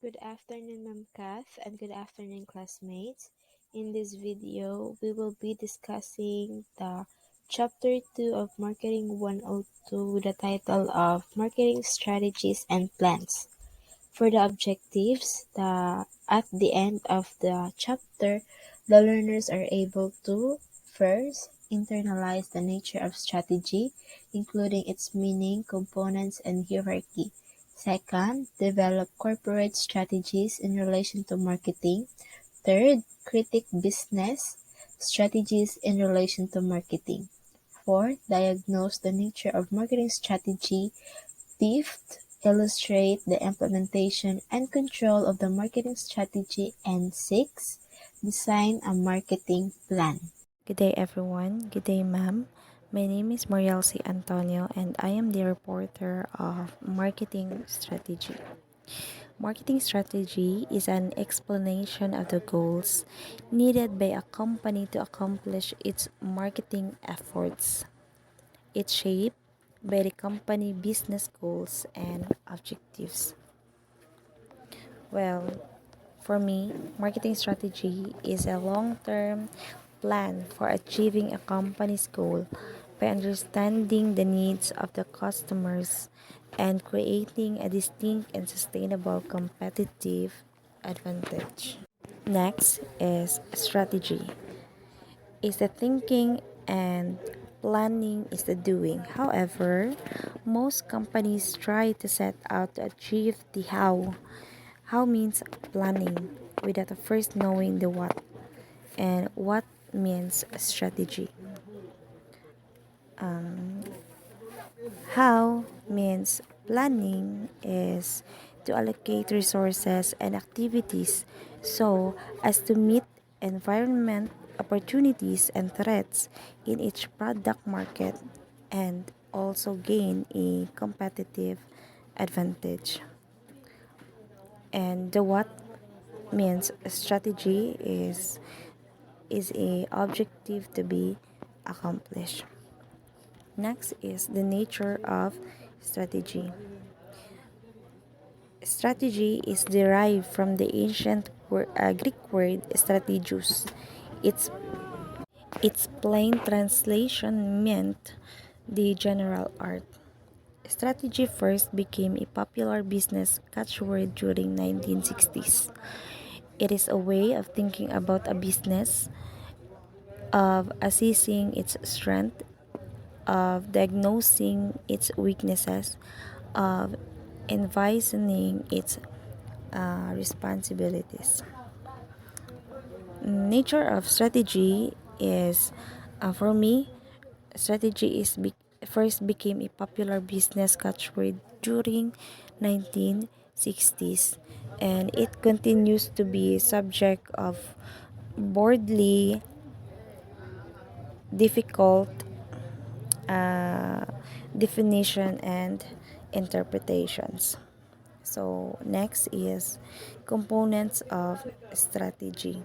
Good afternoon, Ma'am Kath, and good afternoon, classmates. In this video, we will be discussing the Chapter 2 of Marketing 102 with the title of Marketing Strategies and Plans. For the objectives, at the end of the chapter, the learners are able to first internalize the nature of strategy, including its meaning, components, and hierarchy. Second, develop corporate strategies in relation to marketing. Third, critique business strategies in relation to marketing. Fourth, diagnose the nature of marketing strategy. Fifth, illustrate the implementation and control of the marketing strategy. And sixth, design a marketing plan. Good day, everyone. Good day, ma'am. My name is Marielsi Antonio, and I am the reporter of Marketing Strategy. Marketing strategy is an explanation of the goals needed by a company to accomplish its marketing efforts. It's shaped by the company business goals and objectives. Well, for me, marketing strategy is a long term plan for achieving a company's goal by understanding the needs of the customers and creating a distinct and sustainable competitive advantage. Next is strategy. Is the thinking and planning is the doing. However, most companies try to set out to achieve the how. How means planning without first knowing the what, and what means strategy. How means planning is to allocate resources and activities so as to meet environment opportunities and threats in each product market and also gain a competitive advantage. And the what means strategy is a objective to be accomplished. Next is the nature of strategy. Strategy is derived from the ancient Greek word strategos. Its its plain translation meant the general art. Strategy first became a popular business catchword during 1960s. It is a way of thinking about a business, of assessing its strength, of diagnosing its weaknesses, of envisioning its responsibilities. Nature of strategy is, for me, strategy first became a popular business catchword during 1960s, and it continues to be subject of broadly difficult uh, definition and interpretations. So next is components of strategy.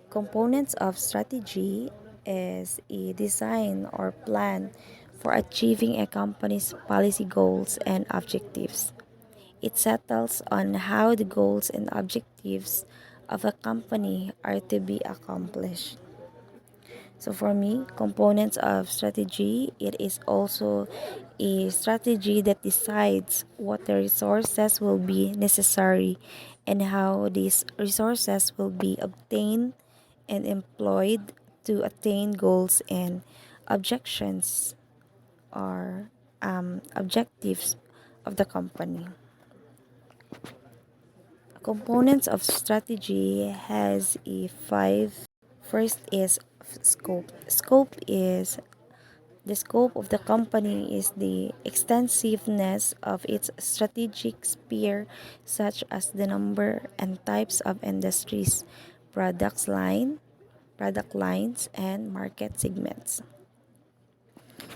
Components of strategy is a design or plan for achieving a company's policy goals and objectives. It settles on how the goals and objectives of a company are to be accomplished. So for me, components of strategy, it is also a strategy that decides what the resources will be necessary and how these resources will be obtained and employed to attain goals and objections or objectives of the company. Components of strategy has a five. First is scope. Scope is the scope of the company is the extensiveness of its strategic sphere, such as the number and types of industries, product lines, and market segments.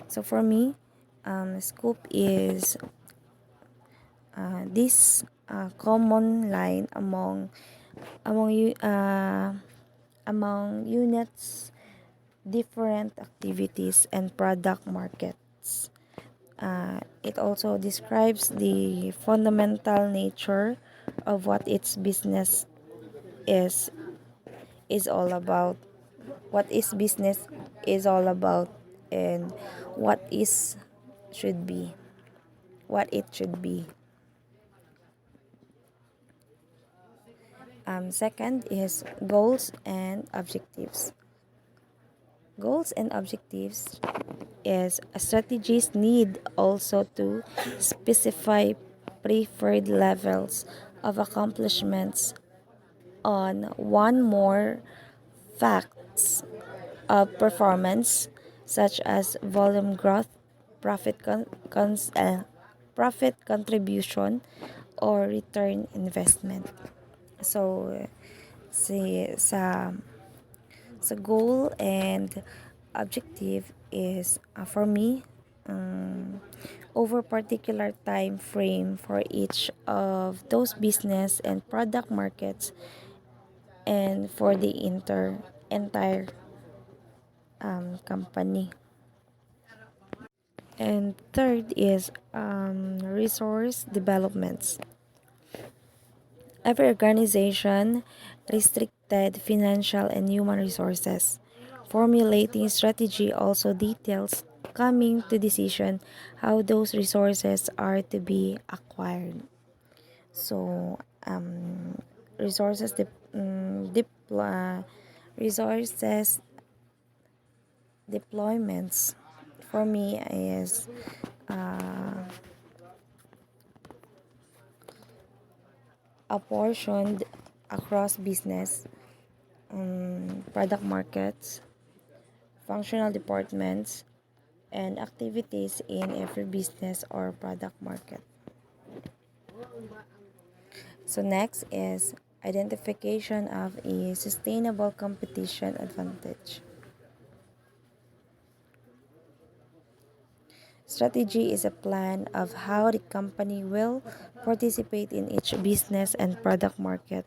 So for me, scope is this common line among you among units, different activities, and product markets. It also describes the fundamental nature of what its business is is all about. What is business is all about, and what is should be, what it should be. Second is goals and objectives. Goals and objectives is strategies need also to specify preferred levels of accomplishments on one more facts of performance such as volume growth, profit profit contribution, or return investment. So sa goal and objective is for me, um, over particular time frame for each of those business and product markets and for the entire company. And third is resource developments. Every organization restricted financial and human resources. Formulating strategy also details coming to decision how those resources are to be acquired. So, resources resources deployments for me is apportioned across business, product markets, functional departments, and activities in every business or product market. So next is identification of a sustainable competition advantage. Strategy is a plan of how the company will participate in each business and product market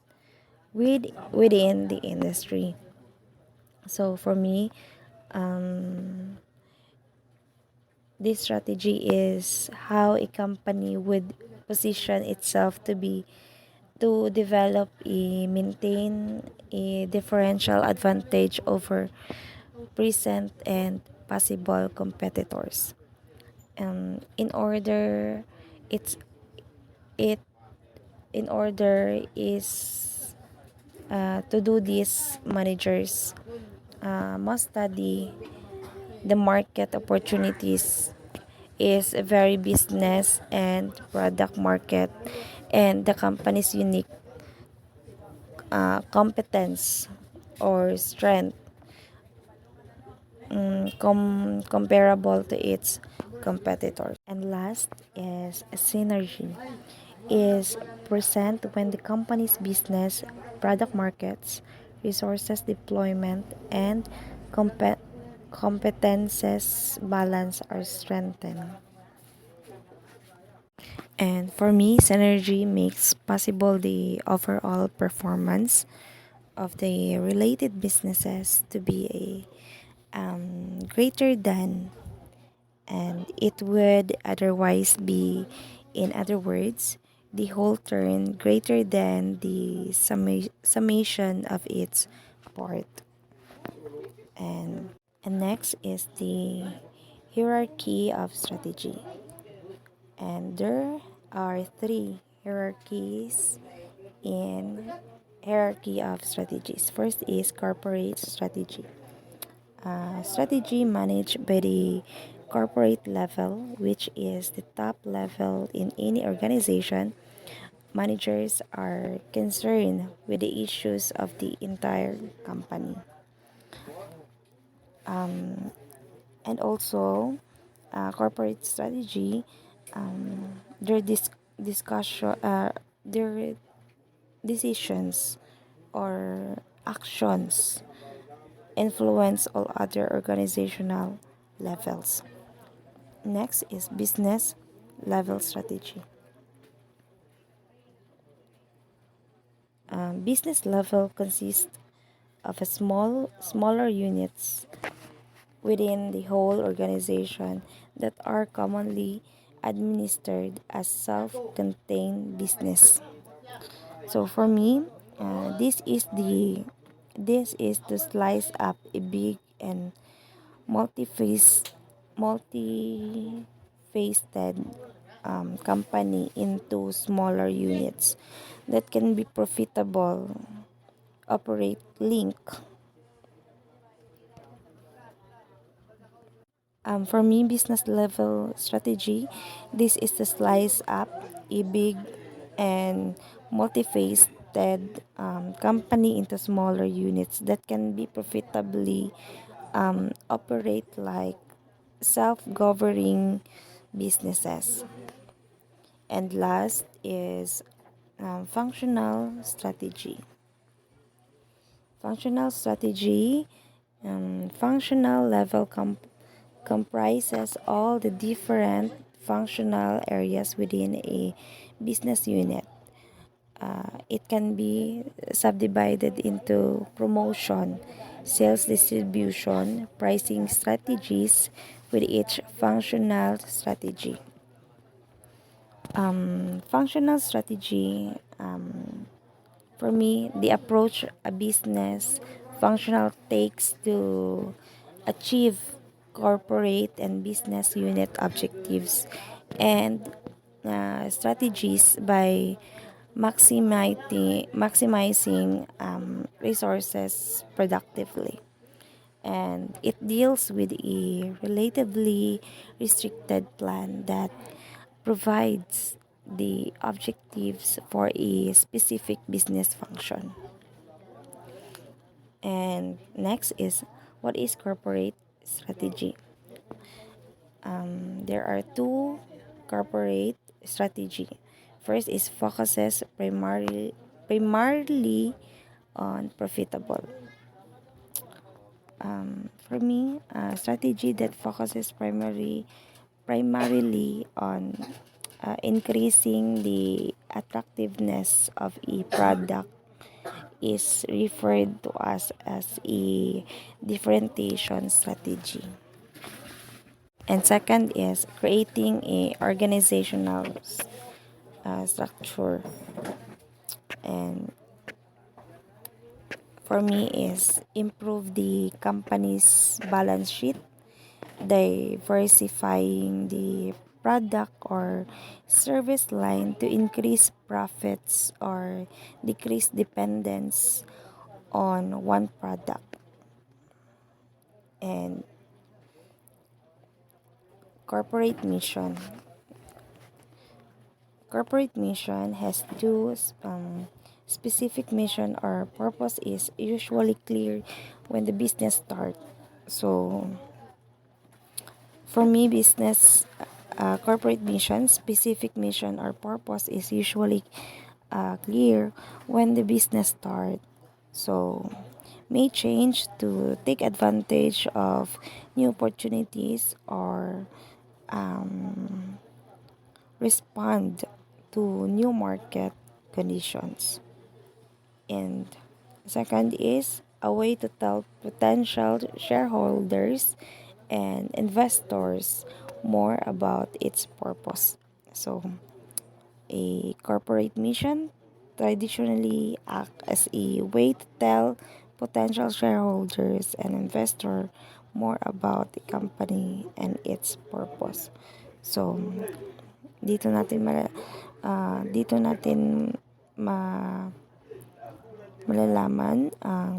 within the industry. So for me, this strategy is how a company would position itself to develop a maintain a differential advantage over present and possible competitors. In order it's it in order is to do this, managers must study the market opportunities is a very business and product market and the company's unique competence or strength, comparable to its competitors. And last is synergy is present when the company's business, product markets, resources deployment, and competences balance are strengthened. And for me, synergy makes possible the overall performance of the related businesses to be greater than, and it would otherwise be, in other words, the whole turn greater than the summation of its part. And next is the hierarchy of strategy. And there are three hierarchies in hierarchy of strategies. First is corporate strategy. Strategy managed by the corporate level, which is the top level in any organization. Managers are concerned with the issues of the entire company. And also, corporate strategy, their discussion, their decisions or actions influence all other organizational levels. Next is business level strategy. Business level consists of a smaller units within the whole organization that are commonly administered as self-contained business. So for me, this is to slice up a big and multi-faceted company into smaller units that can be profitable, operate, link. For me, business level strategy, this is to slice up a big and multifaceted company into smaller units that can be profitably operate like self-governing businesses. And last is functional strategy. Functional strategy, functional level comprises all the different functional areas within a business unit. It can be subdivided into promotion, sales distribution, pricing strategies with each functional strategy. Functional strategy, for me, the approach a business functional takes to achieve corporate and business unit objectives and strategies by maximizing resources productively. And it deals with a relatively restricted plan that provides the objectives for a specific business function. And next is what is corporate strategy? There are two corporate strategy. First is focuses primarily on profitable. For me, a strategy that focuses primarily on increasing the attractiveness of a product is referred to as a differentiation strategy. And second is creating a organizational structure. And for me is improve the company's balance sheet, diversifying the product or service line to increase profits or decrease dependence on one product. And corporate mission. Corporate mission has two specific mission or purpose is usually clear when the business starts. So for me, business corporate mission, specific mission or purpose is usually clear when the business starts. So may change to take advantage of new opportunities or respond to new market conditions. And second is a way to tell potential shareholders and investors more about its purpose. So, a corporate mission traditionally act as a way to tell potential shareholders and investor more about the company and its purpose. So, dito natin ma malalaman ang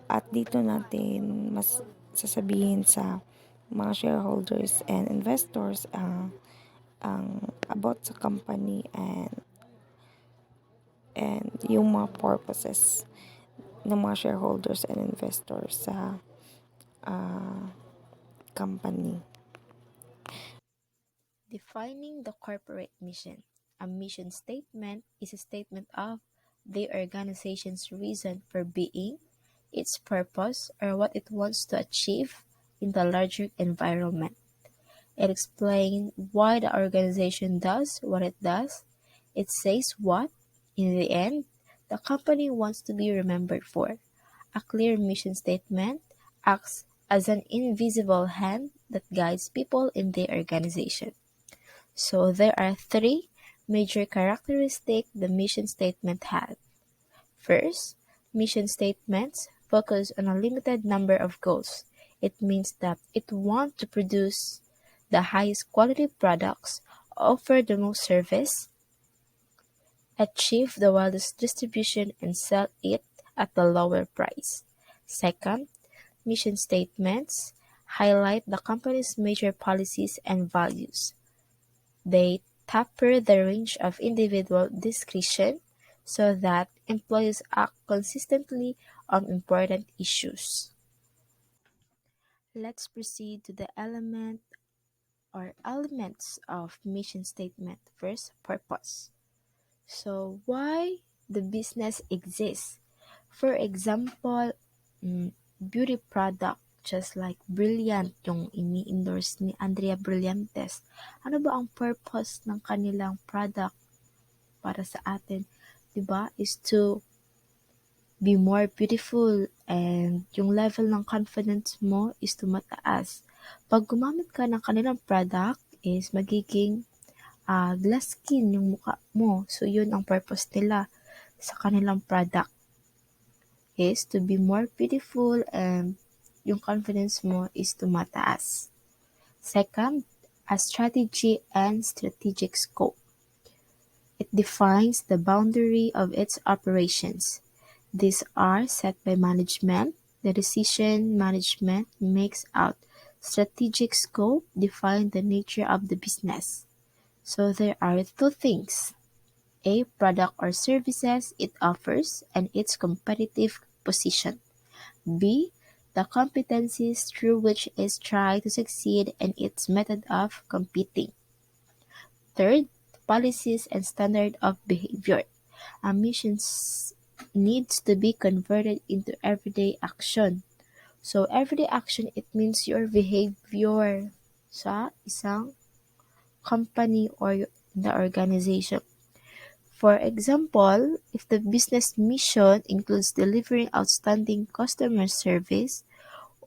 at dito natin mas sasabihin sa mga shareholders and investors ang about sa company and yung mga purposes ng mga shareholders and investors sa company. Defining the corporate mission. A mission statement is a statement of the organization's reason for being, its purpose, or what it wants to achieve in the larger environment. It explains why the organization does what it does. It says what, in the end, the company wants to be remembered for. A clear mission statement acts as an invisible hand that guides people in their organization. So there are three major characteristics the mission statement has. First, mission statements focus on a limited number of goals. It means that it wants to produce the highest quality products, offer the most service, achieve the widest distribution, and sell it at the lower price. Second, mission statements highlight the company's major policies and values. They taper the range of individual discretion so that employees act consistently on important issues. Let's proceed to the elements of mission statement. First, purpose. So, why the business exists? For example, beauty product just like Brilliant, yung ini-endorse ni Andrea Brillantes. Ano ba ang purpose ng kanilang product para sa atin? 'Di ba? Is to be more beautiful and yung level ng confidence mo is tumataas. Pag gumamit ka ng kanilang product is magiging glass skin yung mukha mo. So, yun ang purpose nila sa kanilang product is to be more beautiful and yung confidence mo is tumataas. Second, a strategy and strategic scope. It defines the boundary of its operations. These are set by management. The decision management makes out. Strategic scope define the nature of the business. So there are two things. A, product or services it offers and its competitive position. B, the competencies through which it tries to succeed and its method of competing. Third, policies and standard of behavior. A mission needs to be converted into everyday action. So, everyday action, it means your behavior sa isang company or the organization. For example, if the business mission includes delivering outstanding customer service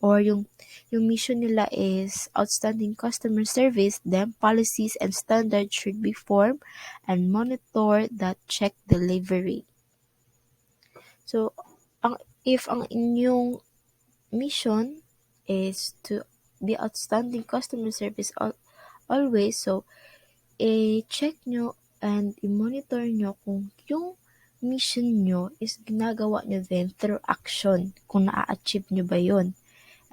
or yung mission nila is outstanding customer service, then policies and standards should be formed and monitor that check delivery. So, if ang inyong mission is to be outstanding customer service always, so i-check nyo and i-monitor nyo kung yung mission nyo is ginagawa nyo din through action, kung na-achieve nyo ba yun.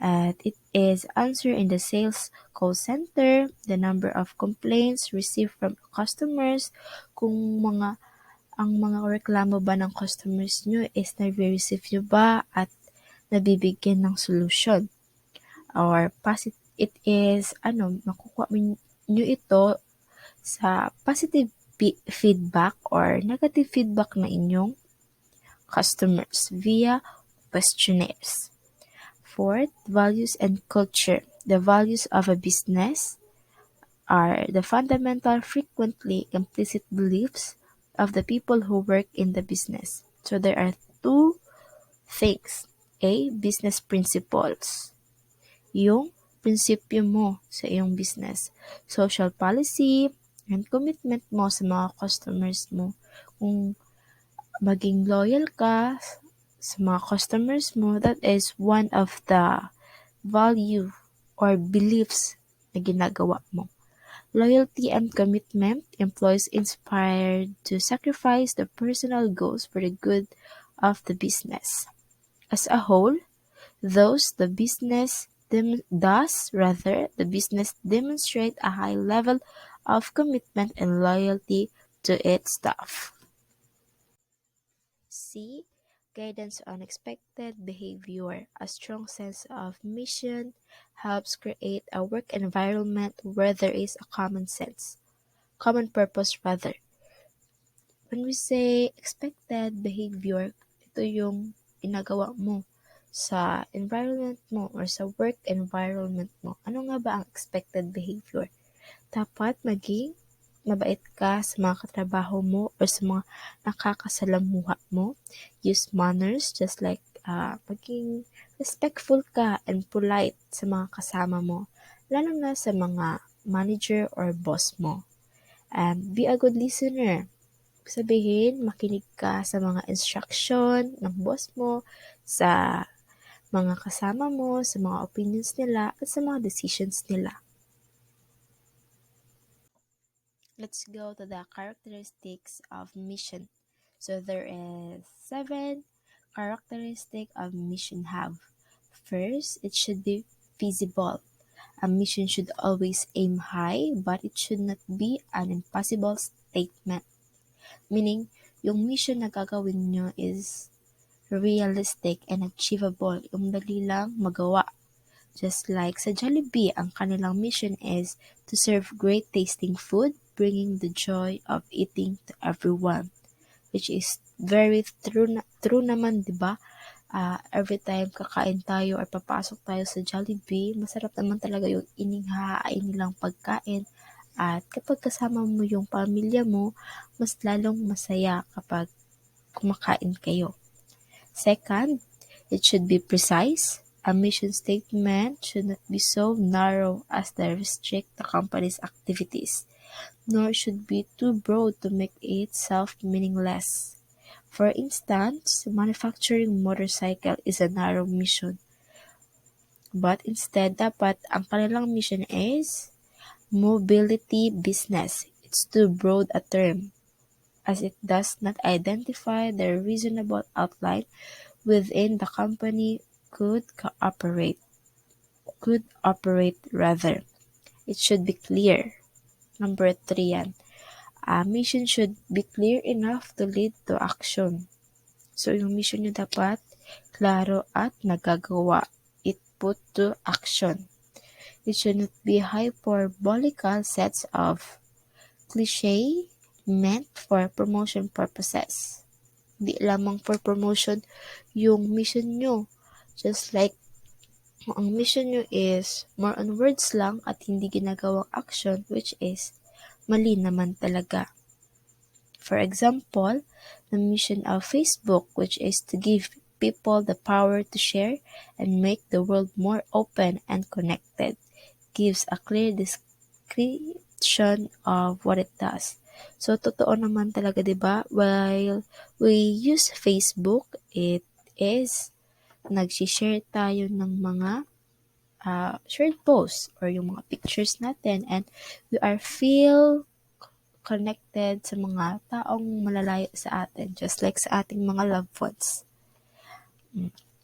At it is answer in the sales call center, the number of complaints received from customers, kung ang mga reklamo ba ng customers nyo is na-receive nyo ba at nabibigyan ng solution. Or it is, makukuha nyo ito sa positive feedback or negative feedback na inyong customers via questionnaires. Fourth, values and culture. The values of a business are the fundamental, frequently implicit beliefs of the people who work in the business. So there are two things. A, business principles. Yung prinsipyo mo sa iyong business. Social policy and commitment mo sa mga customers mo. Kung maging loyal ka sa mga customers mo, that is one of the value or beliefs na ginagawa mo. Loyalty and commitment, employees inspired to sacrifice their personal goals for the good of the business. As a whole, the business demonstrate a high level of commitment and loyalty to its staff. C. Guidance on expected behavior. A strong sense of mission helps create a work environment where there is a common purpose rather. When we say expected behavior, ito yung ginagawa mo sa environment mo or sa work environment mo. Ano nga ba ang expected behavior? Dapat maging mabait ka sa mga katrabaho mo or sa mga nakakasalamuha mo. Use manners just like maging respectful ka and polite sa mga kasama mo, lalo na sa mga manager or boss mo. Be a good listener. Sabihin, makinig ka sa mga instruction ng boss mo, sa mga kasama mo, sa mga opinions nila, at sa mga decisions nila. Let's go to the characteristics of mission. So there is 7 characteristics of mission have. First, it should be feasible. A mission should always aim high, but it should not be an impossible statement. Meaning, yung mission na gagawin nyo is realistic and achievable. Yung dali lang magawa. Just like sa Jollibee, ang kanilang mission is to serve great tasting food, bringing the joy of eating to everyone. Which is very true naman, di ba? Every time kakain tayo or papasok tayo sa Jollibee, masarap naman talaga yung ininghahain nilang pagkain. At kapag kasama mo yung pamilya mo, mas lalong masaya kapag kumakain kayo. Second, it should be precise. A mission statement should not be so narrow as to restrict the company's activities, nor should be too broad to make itself meaningless. For instance, manufacturing motorcycle is a narrow mission, but instead dapat ang kanilang mission is mobility business. It's too broad a term, as it does not identify the reasonable outline within the company could operate rather. It should be clear. Number 3 yan. A mission should be clear enough to lead to action. So, yung mission nyo dapat klaro at nagagawa. It put to action. It should not be hyperbolical sets of cliche meant for promotion purposes. Hindi lamang for promotion yung mission nyo. Just like kung ang mission nyo is more on words lang at hindi ginagawang action, which is mali naman talaga. For example, the mission of Facebook, which is to give people the power to share and make the world more open and connected, gives a clear description of what it does. So, totoo naman talaga, di ba? While we use Facebook, it is nag-share tayo ng mga shared posts or yung mga pictures natin, and we are feel connected sa mga taong malalayo sa atin, just like sa ating mga loved ones.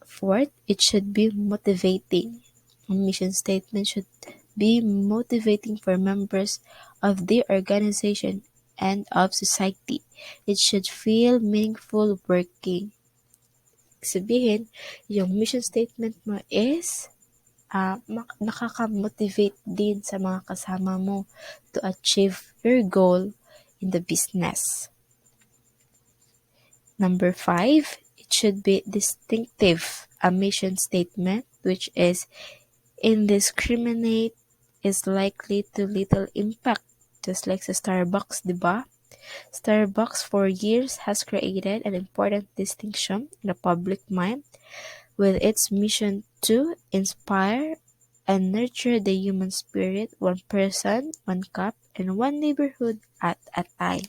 Fourth, it should be motivating. A mission statement should be motivating for members of the organization and of society. It should feel meaningful working. Sabihin, yung mission statement mo is nakaka-motivate din sa mga kasama mo to achieve your goal in the business. Number 5, it should be distinctive. A mission statement which is indiscriminate is likely to little impact. Just like sa Starbucks, di ba? Starbucks for years has created an important distinction in the public mind with its mission to inspire and nurture the human spirit, one person, one cup, and one neighborhood at a time.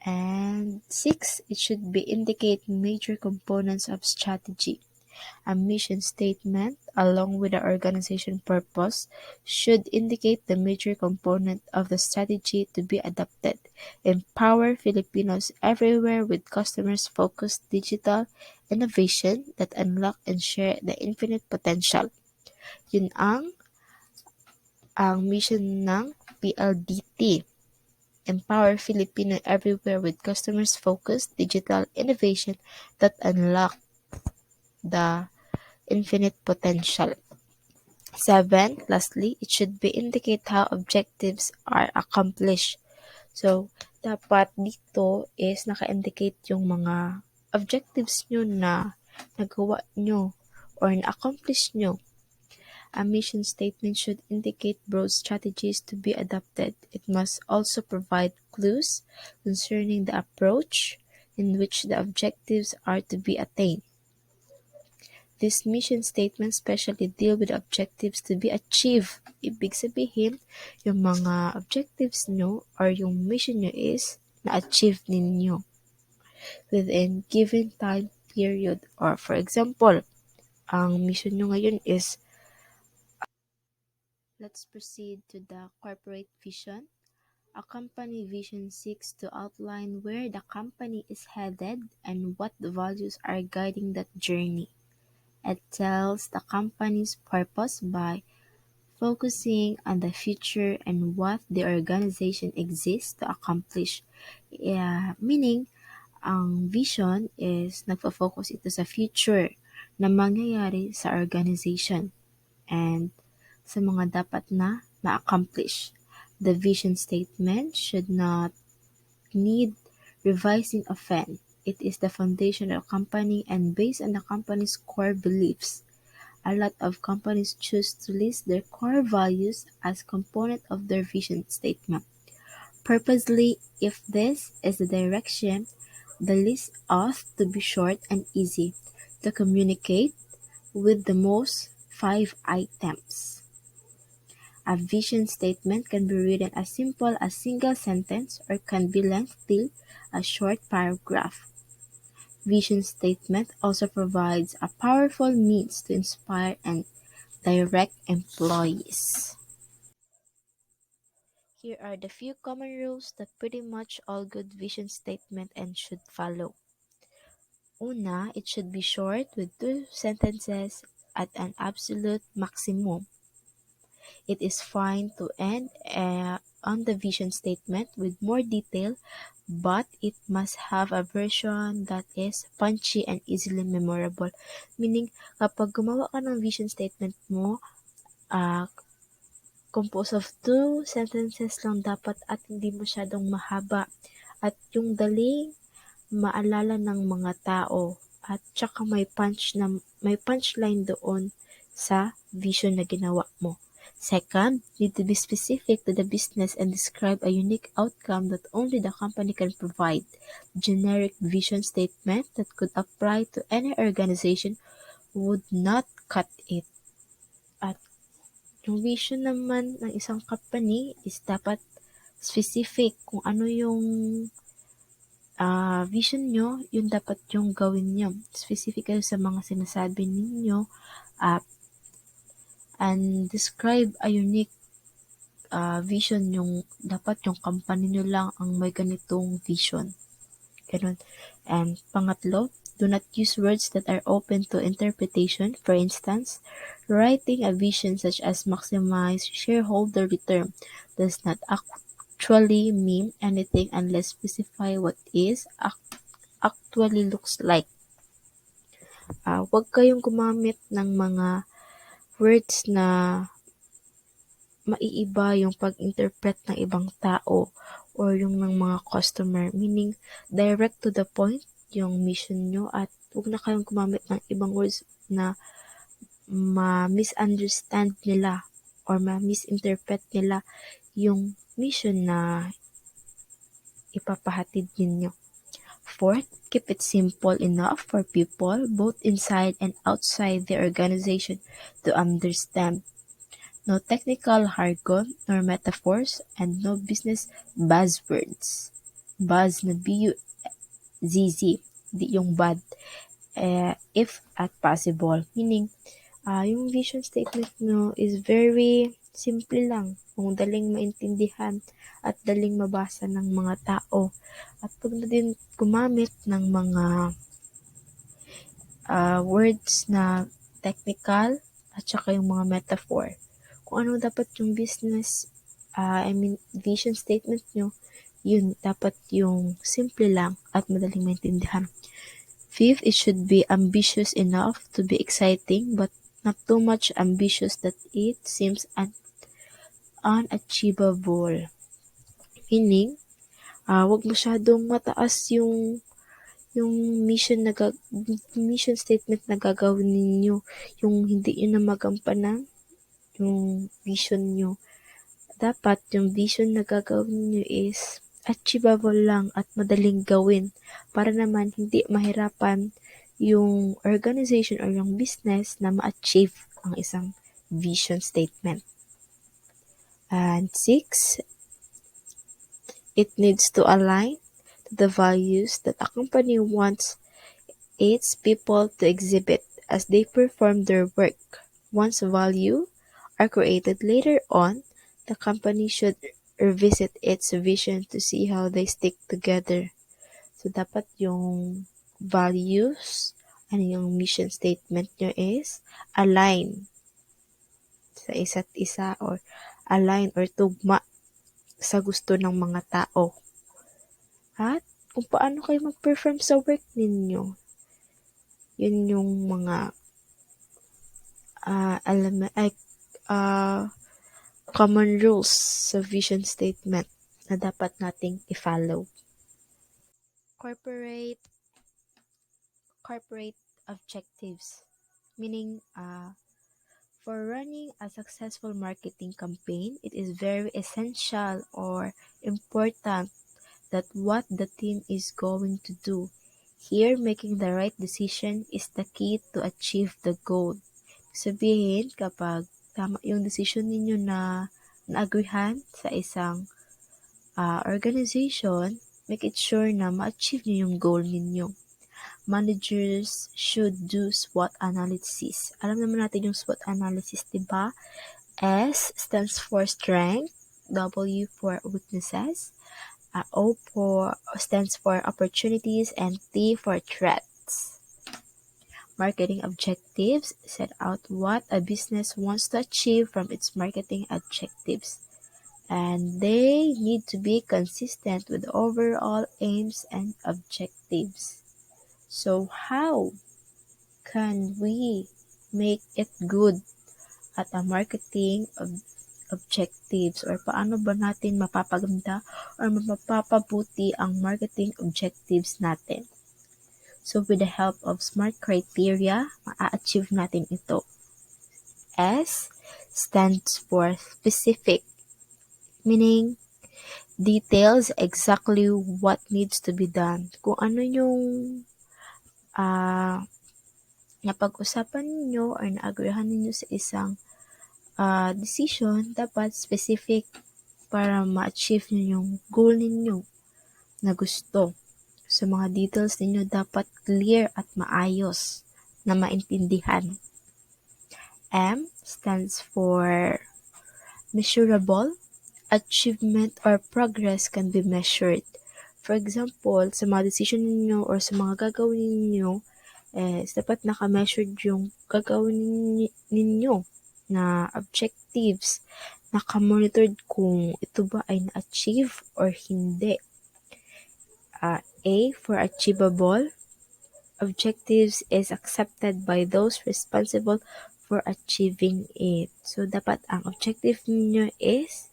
And 6, it should be indicate major components of strategy. A mission statement, along with the organization purpose, should indicate the major component of the strategy to be adopted. Empower Filipinos everywhere with customers-focused digital innovation that unlock and share the infinite potential. Yun ang mission ng PLDT. Empower Filipino everywhere with customers-focused digital innovation that unlock the infinite potential. 7, lastly, it should be indicate how objectives are accomplished. So, dapat dito is naka-indicate yung mga objectives nyo na nagawa nyo or na-accomplish nyo. A mission statement should indicate broad strategies to be adopted. It must also provide clues concerning the approach, in which the objectives are to be attained. These mission statements specially deal with objectives to be achieved. Ibig sabihin, yung mga objectives nyo or yung mission nyo is na-achieve ninyo within given time period. Or for example, ang mission nyo ngayon is, let's proceed to the corporate vision. A company vision seeks to outline where the company is headed and what the values are guiding that journey. It tells the company's purpose by focusing on the future and what the organization exists to accomplish. Yeah, meaning, ang vision is nagfo-focus ito sa future na mangyayari sa organization and sa mga dapat na ma-accomplish. The vision statement should not need revising often. It is the foundation of a company and based on the company's core beliefs. A lot of companies choose to list their core values as component of their vision statement. Purposely, if this is the direction, the list ought to be short and easy to communicate with the most 5 items. A vision statement can be written as simple as single sentence or can be lengthy, a short paragraph. Vision statement also provides a powerful means to inspire and direct employees. Here are the few common rules that pretty much all good vision statement and should follow. Una, it should be short with 2 sentences at an absolute maximum. It is fine to end on the vision statement with more detail, but it must have a version that is punchy and easily memorable. Meaning, kapag gumawa ka ng vision statement mo, composed of 2 sentences lang dapat at hindi masyadong mahaba at yung daling maalala ng mga tao at tsaka may punchline doon sa vision na ginawa mo. Second, need to be specific to the business and describe a unique outcome that only the company can provide. Generic vision statement that could apply to any organization would not cut it. At yung vision naman ng isang company is dapat specific kung ano yung vision nyo, yun dapat yung gawin nyo. Specific kayo sa mga sinasabi ninyo uh, and describe a unique vision yung dapat yung company nyo lang ang may ganitong vision. Ganun. And pangatlo, do not use words that are open to interpretation. For instance, writing a vision such as maximize shareholder return does not actually mean anything unless specify what is actually looks like. Huwag kayong gumamit ng mga words na maiiba yung pag-interpret ng ibang tao or yung ng mga customer. Meaning, direct to the point yung mission nyo at huwag na kayong gumamit ng ibang words na ma-misunderstand nila or ma-misinterpret nila yung mission na ipapahatid ninyo. Fourth, keep it simple enough for people both inside and outside the organization to understand. No technical jargon nor metaphors and no business buzzwords. Buzz na B-U-Z-Z, di yung bad. If at possible. Meaning, yung vision statement nyo is very simple lang. Kung daling maintindihan at daling mabasa ng mga tao. At pag na din gumamit ng mga words na technical at saka yung mga metaphor. Kung ano dapat yung vision statement nyo, yun dapat yung simple lang at madaling maintindihan. Fifth, it should be ambitious enough to be exciting but not too much ambitious that it seems unachievable. Meaning, wag masyadong mataas yung mission statement na gagawin ninyo, yung hindi yun na magampanan yung vision nyo. Dapat yung vision na gagawin nyo is achievable lang at madaling gawin para naman hindi mahirapan yung organization or yung business na ma-achieve ang isang vision statement. And six, it needs to align to the values that a company wants its people to exhibit as they perform their work. Once value are created later on, the company should revisit its vision to see how they stick together. So, dapat yung values, ano yung mission statement nyo is align sa isa't isa or align or tugma sa gusto ng mga tao. At kung paano kayo mag-perform sa work ninyo. Yun yung mga ay, ah, common rules sa vision statement na dapat nating i-follow. Corporate corporate objectives, meaning for running a successful marketing campaign, it is very essential or important that what the team is going to do. Here, making the right decision is the key to achieve the goal. Sabihin, kapag tama yung decision ninyo na naagrihan sa isang organization, make it sure na ma-achieve nyo yung goal ninyo. Managers should do SWOT analysis. Alam naman natin yung SWOT analysis, di ba? S stands for strength, W for weaknesses, O stands for opportunities, and T for threats. Marketing objectives set out what a business wants to achieve from its marketing objectives, and they need to be consistent with overall aims and objectives. So, how can we make it good at a marketing objectives, or paano ba natin mapapaganda or mapapabuti ang marketing objectives natin? So, with the help of SMART criteria, ma-achieve natin ito. S stands for specific, meaning details exactly what needs to be done. Kung ano yung napag-usapan ninyo or naagrehan ninyo sa isang decision, dapat specific para ma-achieve nyo yung goal ninyo na gusto. So, mga details ninyo dapat clear at maayos na maintindihan. M stands for measurable. Achievement or progress can be measured. For example, sa mga decision ninyo or sa mga gagawin ninyo, dapat naka-measured yung gagawin ninyo na objectives. Naka-monitored kung ito ba ay na-achieve or hindi. A for achievable. Objectives is accepted by those responsible for achieving it. So, dapat ang objective ninyo is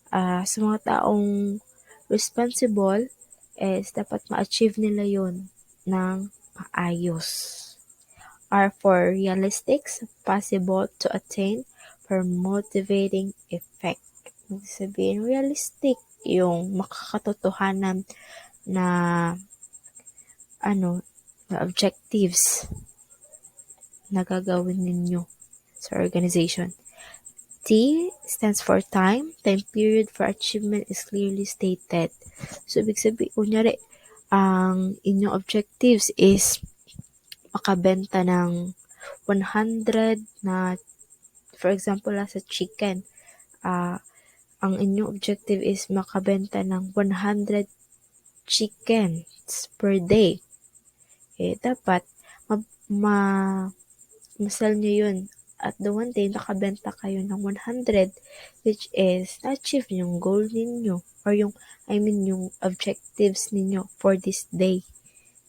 sa mga taong responsible is dapat ma-achieve nila yon ng maayos. R for realistic, possible to attain, for motivating effect. Ibig sabihin, realistic yung makakatotohanan na na objectives na gagawin ninyo sa organization. T stands for time. Time period for achievement is clearly stated. So, ibig sabihin, kunyari, ang inyong objectives is makabenta ng 100 na, for example, sa chicken. Ang inyong objective is makabenta ng 100 chickens per day. Dapat masal nyo yun. At the one day, nakabenta kayo ng 100, which is na-achieve yung goal ninyo or yung objectives ninyo for this day.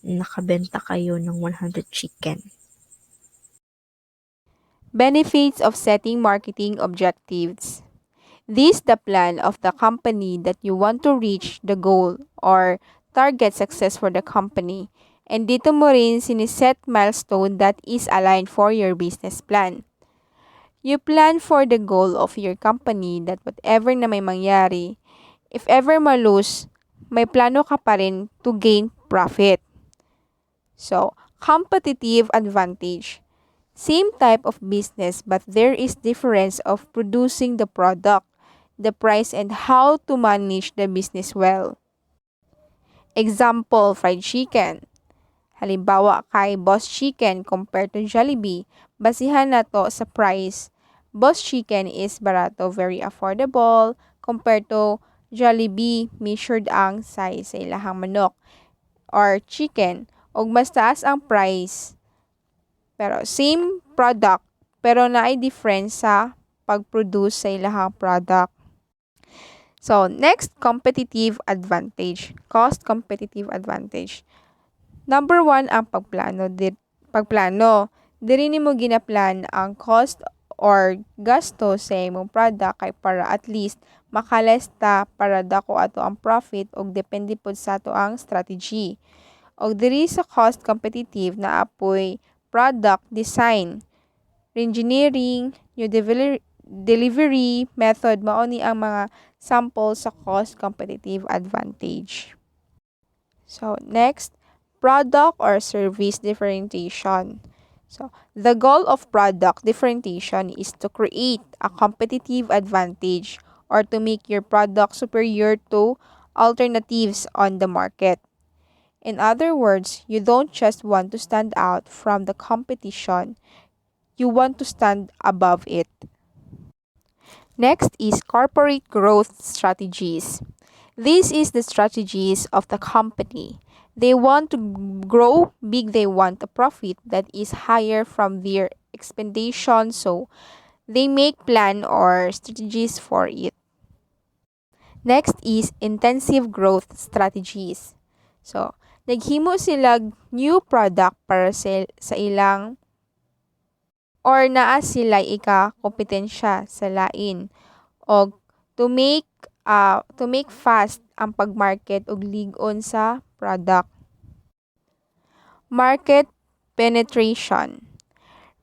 Nakabenta kayo ng 100 chicken. Benefits of setting marketing objectives. This the plan of the company that you want to reach the goal or target success for the company. And dito mo rin siniset milestone that is aligned for your business plan. You plan for the goal of your company that whatever na may mangyari, If ever malose, may plano ka pa rin to gain profit. So, competitive advantage. Same type of business but there is difference of producing the product, the price and how to manage the business well. Example, fried chicken. Halimbawa kay Boss Chicken compared to Jollibee, basihan na to sa price. Boss Chicken is barato, very affordable compared to Jollibee, measured ang size sa ilahang manok or chicken ug mas taas ang price pero same product pero naay difference sa pag-produce sa ilahang product. So, next, competitive advantage. Cost competitive advantage. Number one, ang pagplano. Pagplano, diri nimo ginaplan ang cost or gasto sa imong product kay para at least makalesta para dako ato ang profit og depende pod sa ato ang strategy. Og diri sa cost competitive na apoy product design, engineering, new delivery method mao ni ang mga sample sa cost competitive advantage. So, next, product or service differentiation. So, the goal of product differentiation is to create a competitive advantage or to make your product superior to alternatives on the market. In other words, you don't just want to stand out from the competition, you want to stand above it. Next is corporate growth strategies. This is the strategies of the company. They want to grow big, they want a profit that is higher from their expectation, so they make plan or strategies for it. Next is intensive growth strategies. So, naghimo sila new product para sa ilang or naa sila ika-kompetensya sa lain og to make fast ang pag-market og lig-on sa product. Market penetration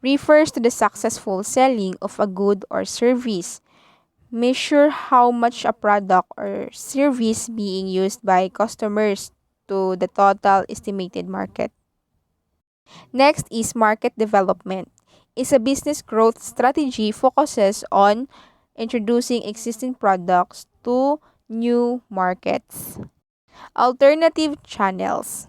refers to the successful selling of a good or service. Measure how much a product or service being used by customers to the total estimated market. Next is market development. Is a business growth strategy focuses on introducing existing products to new markets. Alternative channels.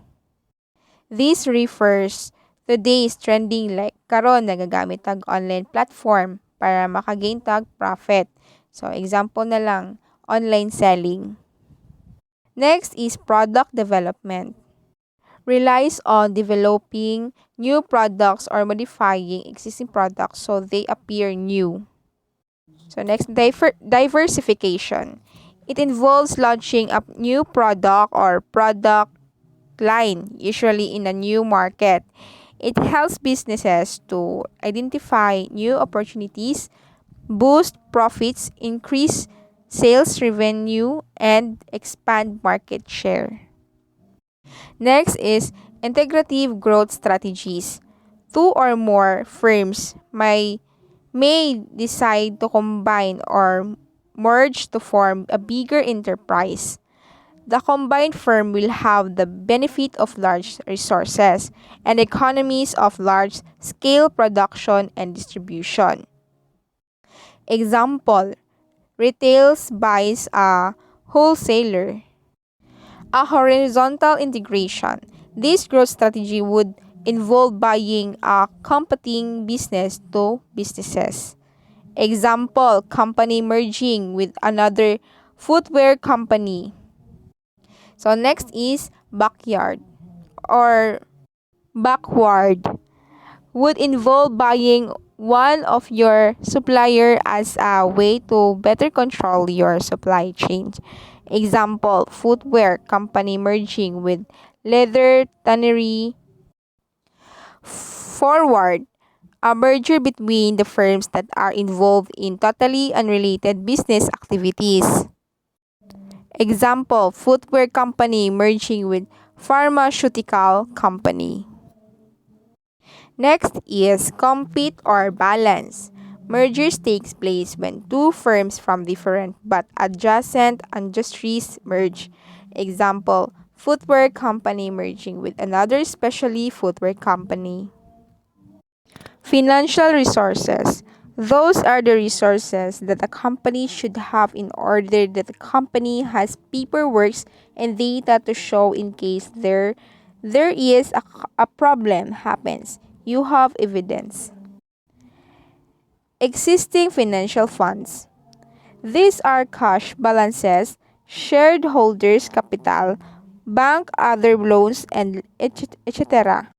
This refers to days trending like karon nagagamit tag online platform para makagain tag profit. So example na lang, online selling. Next is product development. Relies on developing new products or modifying existing products so they appear new. So next, diversification. It involves launching a new product or product line, usually in a new market. It helps businesses to identify new opportunities, boost profits, increase sales revenue, and expand market share. Next is integrative growth strategies. Two or more firms may decide to combine or merge to form a bigger enterprise. The combined firm will have the benefit of large resources and economies of large scale production and distribution. Example, retails buys a wholesaler. A horizontal integration. This growth strategy would involve buying a competing business to businesses. Example, company merging with another footwear company. So next is backyard or backward. Would involve buying one of your supplier as a way to better control your supply chain. Example, footwear company merging with leather tannery. Forward, a merger between the firms that are involved in totally unrelated business activities. Example, footwear company merging with pharmaceutical company. Next is compete or balance. Mergers takes place when two firms from different but adjacent industries merge. Example, footwear company merging with another specialty footwear company. Financial resources. Those are the resources that a company should have in order that the company has paperwork and data to show in case there is a problem happens. You have evidence. Existing financial funds. These are cash balances, shareholders' capital, bank other loans, and etc.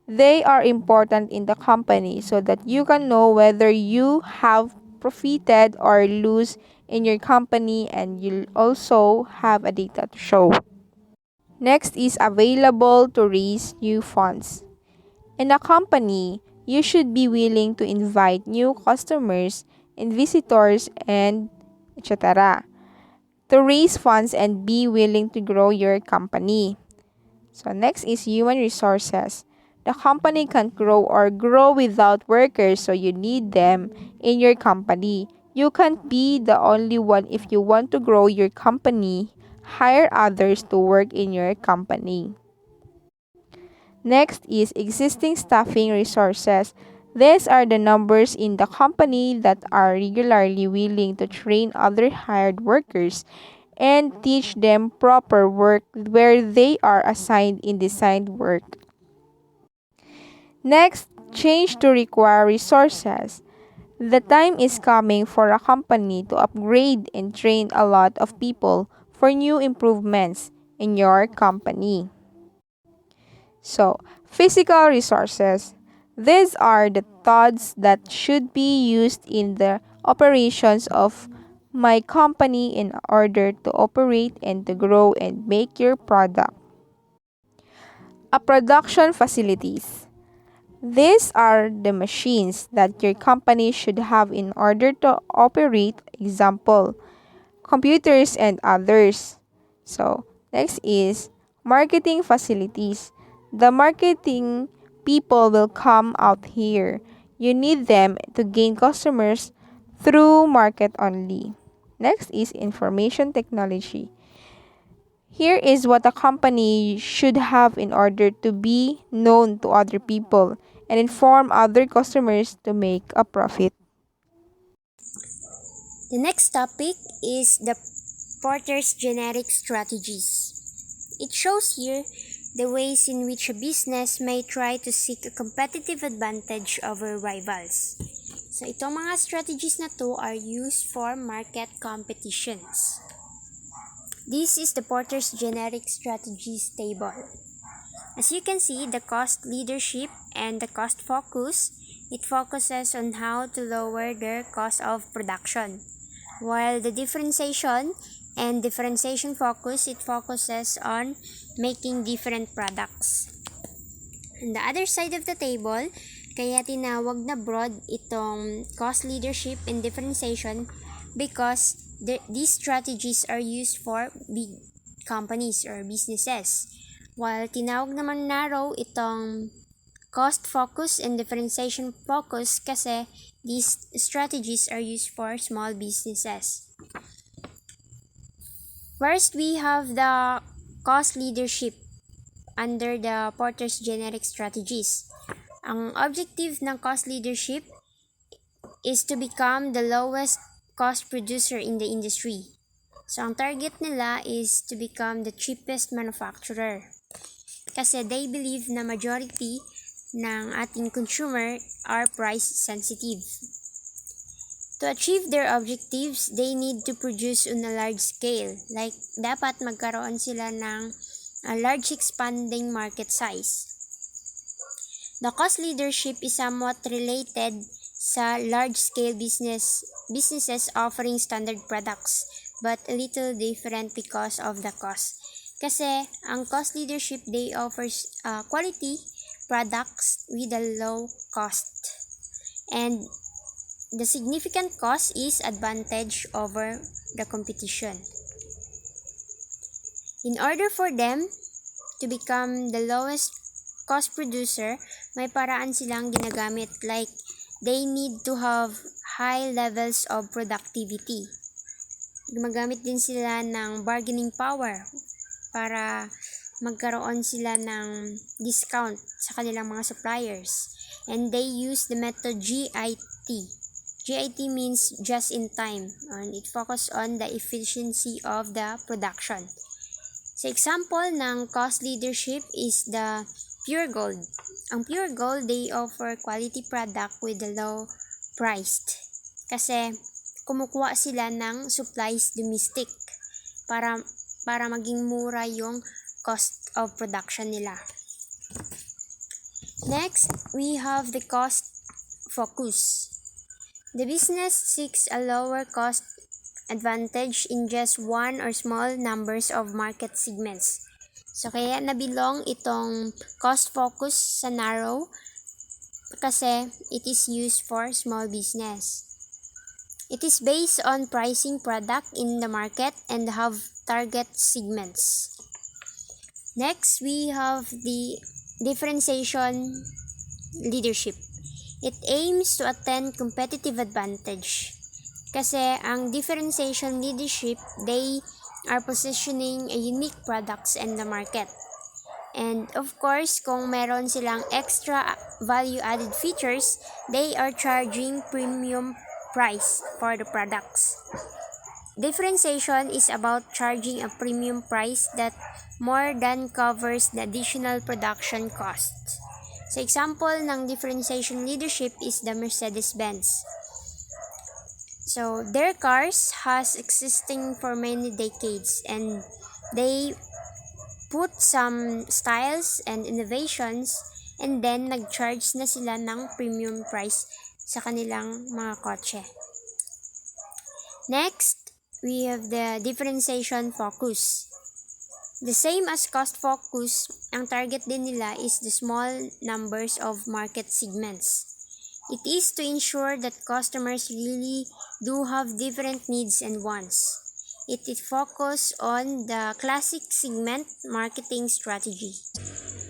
They are important in the company so that you can know whether you have profited or lose in your company, and you'll also have a data to show. Next is available to raise new funds. In a company, you should be willing to invite new customers and visitors and etc. to raise funds and be willing to grow your company. So next is human resources. The company can't grow or grow without workers, so you need them in your company. You can't be the only one. If you want to grow your company, hire others to work in your company. Next is existing staffing resources. These are the numbers in the company that are regularly willing to train other hired workers and teach them proper work where they are assigned in designed work. Next, change to require resources. The time is coming for a company to upgrade and train a lot of people for new improvements in your company. So, physical resources. These are the thoughts that should be used in the operations of my company in order to operate and to grow and make your product. A production facilities. These are the machines that your company should have in order to operate, example, computers and others. So, next is marketing facilities. The marketing people will come out here. You need them to gain customers through market only. Next is information technology. Here is what a company should have in order to be known to other people and inform other customers to make a profit. The next topic is the Porter's generic strategies. It shows here the ways in which a business may try to seek a competitive advantage over rivals. So itong mga strategies na to are used for market competitions. This is the Porter's generic strategies table. As you can see, the cost leadership and the cost focus, it focuses on how to lower their cost of production. While the differentiation and differentiation focus, it focuses on making different products. On the other side of the table, kaya tinawag na broad itong cost leadership and differentiation because these strategies are used for big companies or businesses. While tinawag naman narrow itong cost focus and differentiation focus kasi these strategies are used for small businesses. First, we have the cost leadership under the Porter's generic strategies. Ang objective ng cost leadership is to become the lowest cost producer in the industry. So, ang target nila is to become the cheapest manufacturer. Kasi they believe na majority ng ating consumer are price sensitive. To achieve their objectives, they need to produce on a large scale. Like, dapat magkaroon sila ng a large expanding market size. The cost leadership is somewhat related sa large-scale businesses offering standard products, but a little different because of the cost. Kasi ang cost leadership, they offers quality products with a low cost. And the significant cost is advantage over the competition. In order for them to become the lowest cost producer, may paraan silang ginagamit, like they need to have high levels of productivity. Gumagamit din sila ng bargaining power para magkaroon sila ng discount sa kanilang mga suppliers. And they use the method GIT. GIT means just in time, and it focuses on the efficiency of the production. Sa example ng cost leadership is the Pure Gold. Ang Pure Gold, they offer quality product with a low priced. Kasi kumukuha sila ng supplies domestic para maging mura yung cost of production nila. Next, we have the cost focus. The business seeks a lower cost advantage in just one or small numbers of market segments. So, kaya nabilong itong cost focus sa narrow kasi it is used for small business. It is based on pricing product in the market and have target segments. Next, we have the differentiation leadership. It aims to attain competitive advantage. Kasi ang differentiation leadership, they are positioning a unique products in the market. And of course, kung meron silang extra value-added features, they are charging premium price for the products. Differentiation is about charging a premium price that more than covers the additional production costs. So, example ng differentiation leadership is the Mercedes-Benz. So, their cars has existing for many decades and they put some styles and innovations and then nag-charge na sila ng premium price sa kanilang mga kotse. Next, we have the differentiation focus. The same as cost focus, ang target din nila is the small numbers of market segments. It is to ensure that customers really do have different needs and wants. It is focused on the classic segment marketing strategy.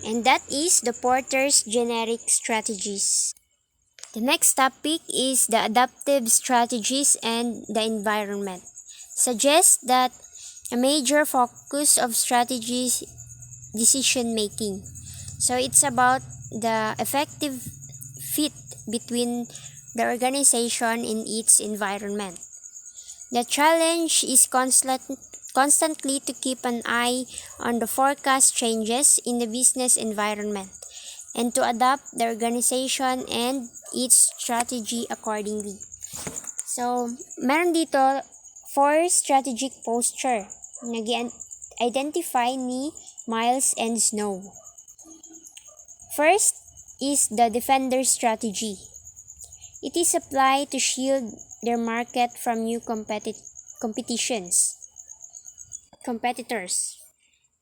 And that is the Porter's generic strategies. The next topic is the adaptive strategies and the environment. Suggest that a major focus of strategies decision making. So it's about the effective fit between the organization in its environment. The challenge is constantly to keep an eye on the forecast changes in the business environment and to adapt the organization and its strategy accordingly. So, meron dito 4 strategic posture nag-identify ni Miles and Snow. First is the defender strategy. It is applied to shield their market from new competitors.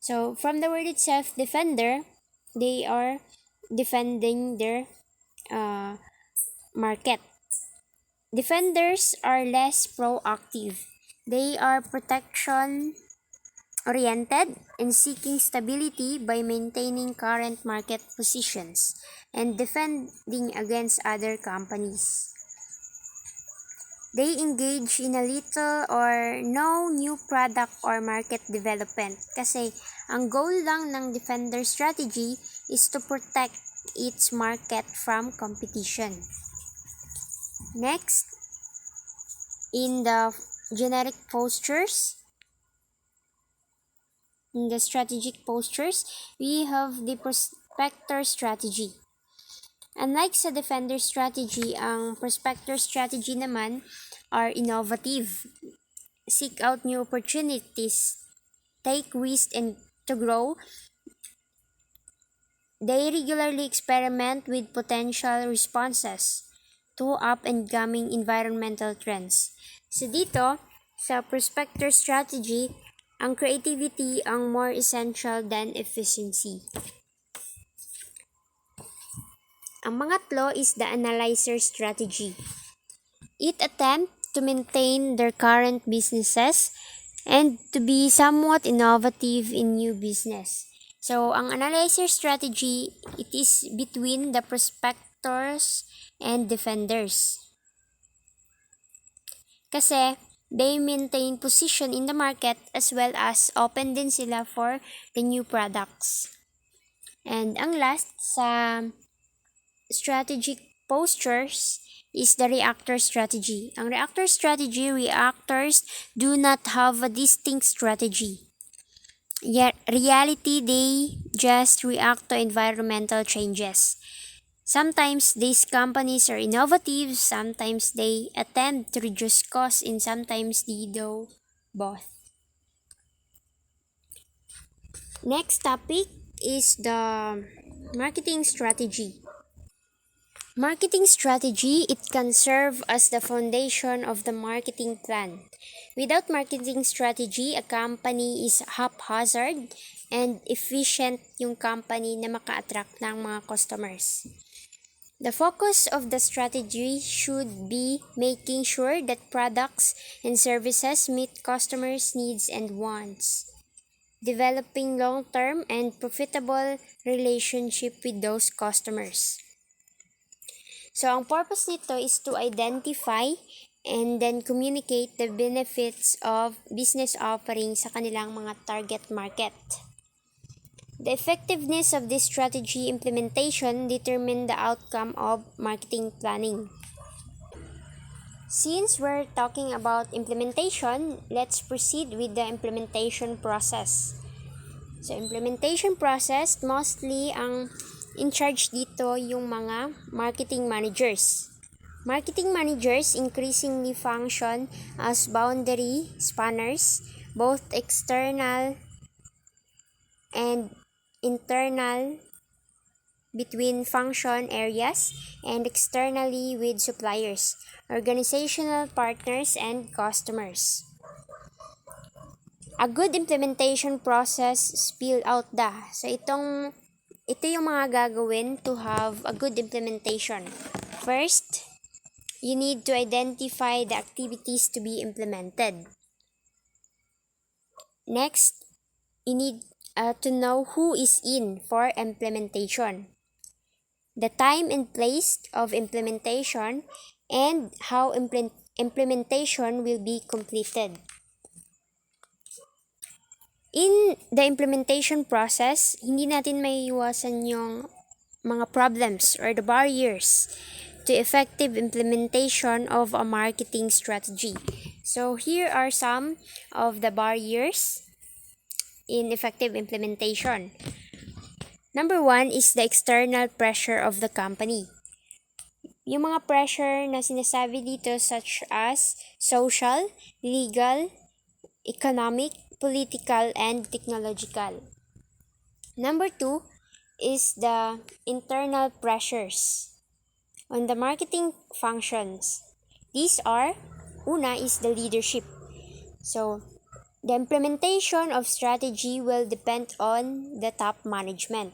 So, from the word itself, defender, they are defending their market. Defenders are less proactive. They are protection-oriented and seeking stability by maintaining current market positions and defending against other companies. They engage in a little or no new product or market development kasi ang goal lang ng defender strategy is to protect its market from competition. Next, in the generic postures, in the strategic postures, we have the prospector strategy. Unlike sa defender strategy, ang prospector strategy naman are innovative, seek out new opportunities, take risks and to grow. They regularly experiment with potential responses to up-and-coming environmental trends. So dito, sa prospector strategy, ang creativity ang more essential than efficiency. Ang pangatlo is the analyzer strategy. It attempts to maintain their current businesses and to be somewhat innovative in new business. So, ang analyzer strategy, it is between the prospectors and defenders. Kasi they maintain position in the market as well as open din sila for the new products. And ang last sa strategic postures is the reactor strategy. Ang reactor strategy, reactors do not have a distinct strategy. Yet reality, they just react to environmental changes. Sometimes these companies are innovative, sometimes they attempt to reduce costs, and sometimes they do both. Next topic is the marketing strategy. Marketing strategy, it can serve as the foundation of the marketing plan. Without marketing strategy, a company is haphazard and efficient yung company na maka-attract ng mga customers. The focus of the strategy should be making sure that products and services meet customers' needs and wants, developing long-term and profitable relationship with those customers. So, ang purpose nito is to identify and then communicate the benefits of business offering sa kanilang mga target market. The effectiveness of this strategy implementation determine the outcome of marketing planning. Since we're talking about implementation, let's proceed with the implementation process. So, implementation process, mostly ang in charge dito yung mga marketing managers. Marketing managers increasingly function as boundary spanners, both external and internal between function areas and externally with suppliers, organizational partners, and customers. A good implementation process spell out the. So ito yung mga gagawin to have a good implementation. First, you need to identify the activities to be implemented. Next, you need to know who is in for implementation, the time and place of implementation, and how implementation will be completed. In the implementation process, hindi natin maiiwasan yung mga problems or the barriers to effective implementation of a marketing strategy. So here are some of the barriers in effective implementation. Number one is the external pressure of the company. Yung mga pressure na sinasabi dito such as social, legal, economic, political, and technological. Number two is the internal pressures on the marketing functions. These are, una is the leadership. So, the implementation of strategy will depend on the top management.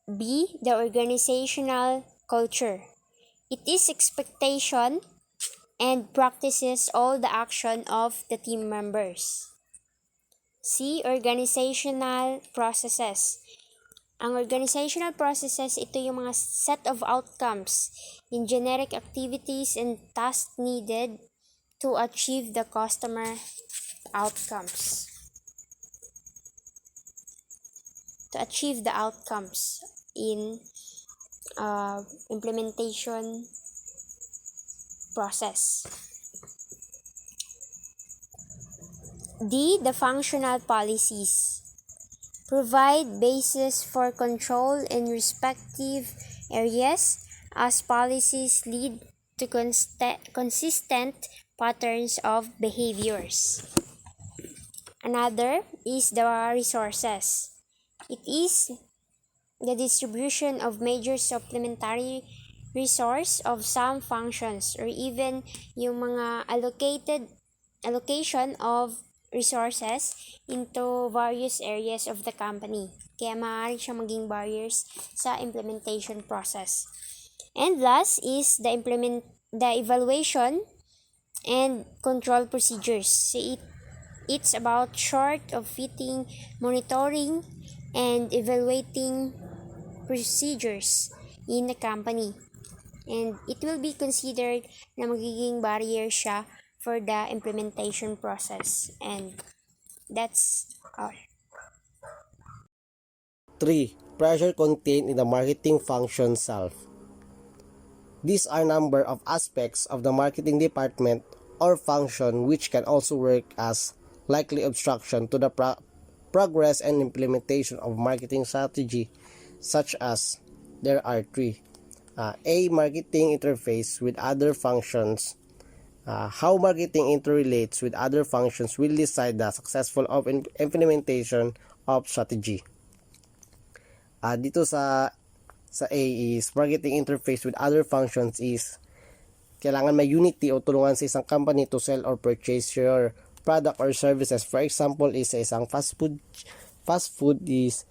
B, the organizational culture. It is expectation and practices all the action of the team members. C, organizational processes. Ang organizational processes, ito yung mga set of outcomes in generic activities and tasks needed to achieve the customer outcomes. To achieve the outcomes in implementation process. D, the functional policies. Provide basis for control in respective areas as policies lead to consistent patterns of behaviors. Another is the resources. It is the distribution of major supplementary resource of some functions or even yung mga allocation of resources into various areas of the company. Kaya maaari siya maging barriers sa implementation process. And last is the evaluation and control procedures. So it's about short of fitting, monitoring, and evaluating procedures in the company. and it will be considered na magiging barrier siya for the implementation process. And that's all. 3. Pressure contained in the marketing function self. These are number of aspects of the marketing department or function which can also work as likely obstruction to the progress and implementation of marketing strategy, such as there are three. A. Marketing interface with other functions. How marketing interrelates with other functions will decide the successful of implementation of strategy. Dito sa A is marketing interface with other functions is kailangan may unity o tulungan sa isang company to sell or purchase your product or services. For example is sa isang fast food is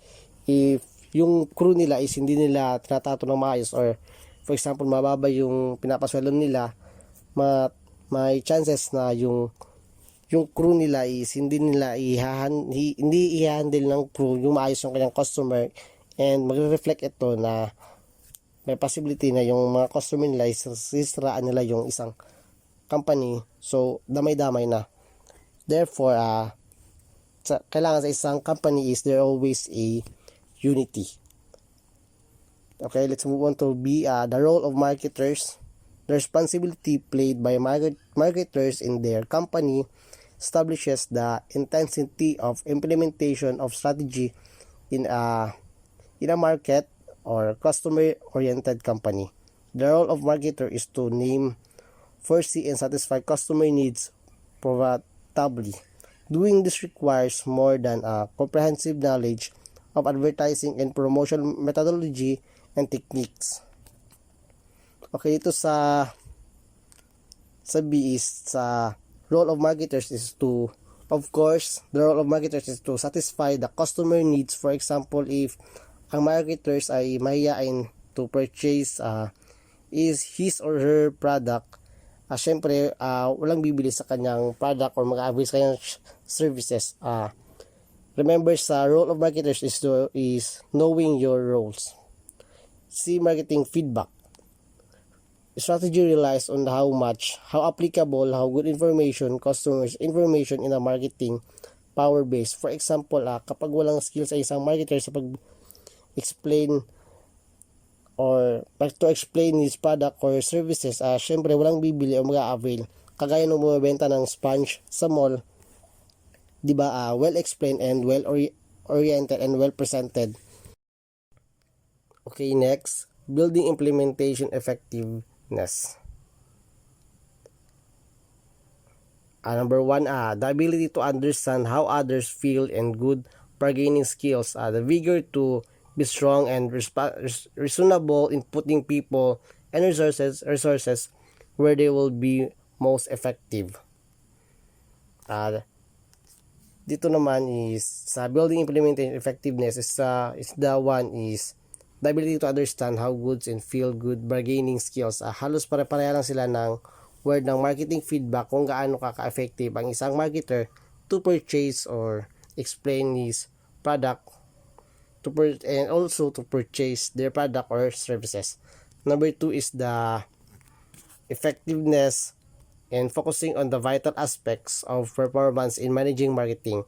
if yung crew nila is hindi nila tratato ng maayos, or for example mababa yung pinapasweldo nila, may chances na yung crew nila is hindi i-handle ng crew yung maayos yung kanyang customer, and magre-reflect ito na may possibility na yung mga customer nila is sisiraan nila yung isang company. So damay-damay na. Therefore kailangan sa isang company is there always a unity. Okay, let's move on to B. The role of marketers. The responsibility played by marketers in their company establishes the intensity of implementation of strategy in a market or customer-oriented company. The role of marketer is to name, foresee, and satisfy customer needs profitably. Doing this requires more than a comprehensive knowledge of advertising and promotion methodology and techniques. Okay, dito sa B is sa role of marketers is to, of course, the role of marketers is to satisfy the customer needs. For example, if ang marketers ay mahihain to purchase is his or her product, syempre walang bibili sa kanyang product or mag-avail sa kanyang services. Remember, sa role of marketers is knowing your roles. C. Marketing feedback. Strategy relies on how applicable, how good information, customers information in a marketing power base. For example, kapag walang skills sa isang marketer sa pag-explain or to explain his product or services, syempre walang bibili o mag-avail. Kagaya nung bumibenta ng sponge sa mall, di ba, well explained and well oriented and well presented. Okay, next, building implementation effectiveness. Number 1, the ability to understand how others feel and good bargaining skills. The vigor to be strong and reasonable in putting people and resources where they will be most effective. Dito naman is sa building implementation effectiveness is the one is the ability to understand how goods and feel good bargaining skills. Halos pare-pareha lang sila ng word ng marketing feedback kung gaano ka-effective ang isang marketer to purchase or explain his product and also to purchase their product or services. Number 2 is the effectiveness and focusing on the vital aspects of performance in managing marketing.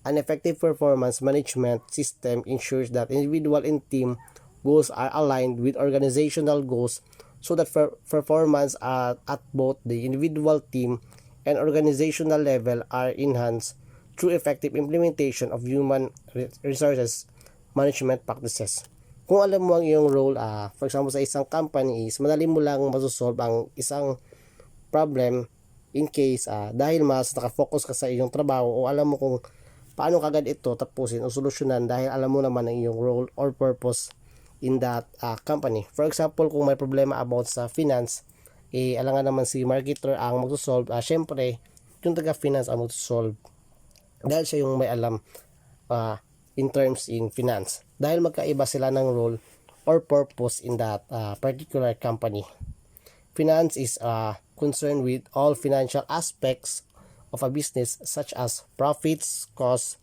An effective performance management system ensures that individual and team goals are aligned with organizational goals so that performance at both the individual, team, and organizational level are enhanced through effective implementation of human resources management practices. Kung alam mo ang iyong role, for example sa isang company is madali mo lang masosolve ang isang problem in case dahil mas nakafocus ka sa iyong trabaho o alam mo kung paano kagad ito tapusin o solusyonan dahil alam mo naman ang iyong role or purpose in that company. For example, kung may problema about sa finance, alangan naman si marketer ang magsosolve. Syempre, yung taga-finance ang magsosolve dahil siya yung may alam in terms in finance. Dahil magkaiba sila ng role or purpose in that particular company. Finance is concerned with all financial aspects of a business such as profits, costs,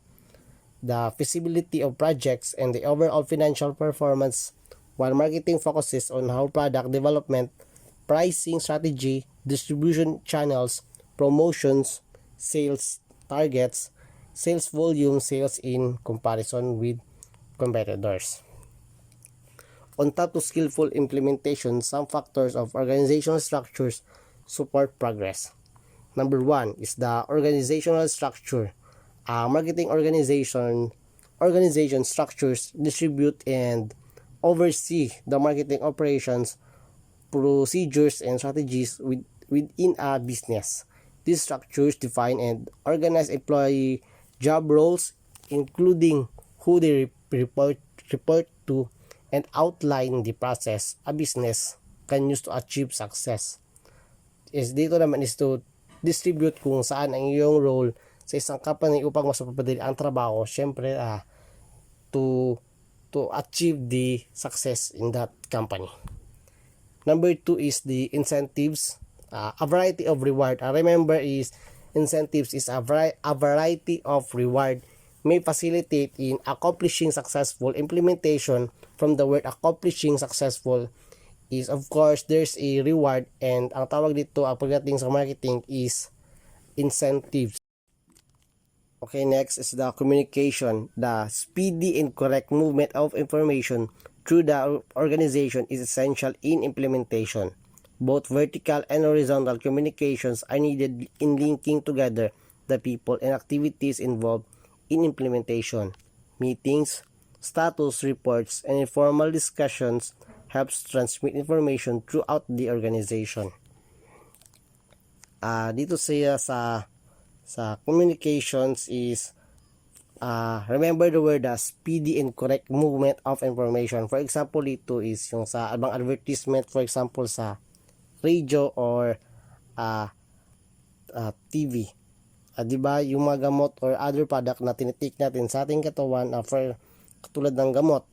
the feasibility of projects, and the overall financial performance, while marketing focuses on how product development, pricing strategy, distribution channels, promotions, sales targets, sales volume, sales in comparison with competitors. On top to skillful implementation, some factors of organizational structures support progress. Number one is the organizational structure. Marketing organization structures distribute and oversee the marketing operations, procedures, and strategies within a business. These structures define and organize employee job roles, including who they report to, and outline the process a business can use to achieve success. Dito naman is to distribute kung saan ang iyong role sa isang company upang mas mapadali ang trabaho. Syempre, to achieve the success in that company. Number two is the incentives, a variety of reward. Remember is incentives is a variety of reward may facilitate in accomplishing successful implementation. From the word accomplishing successful is of course there's a reward, and ang tawag dito pagdating sa marketing is incentives. Okay, next is the communication. The speedy and correct movement of information through the organization is essential in implementation. Both vertical and horizontal communications are needed in linking together the people and activities involved in implementation. Meetings, status reports, and informal discussions helps transmit information throughout the organization. Dito siya sa communications is remember the word speedy and correct movement of information. For example, ito is yung sa abang advertisement, for example sa radio or TV. Diba yung mga gamot or other product na tinitake natin sa ating katawan for katulad ng gamot,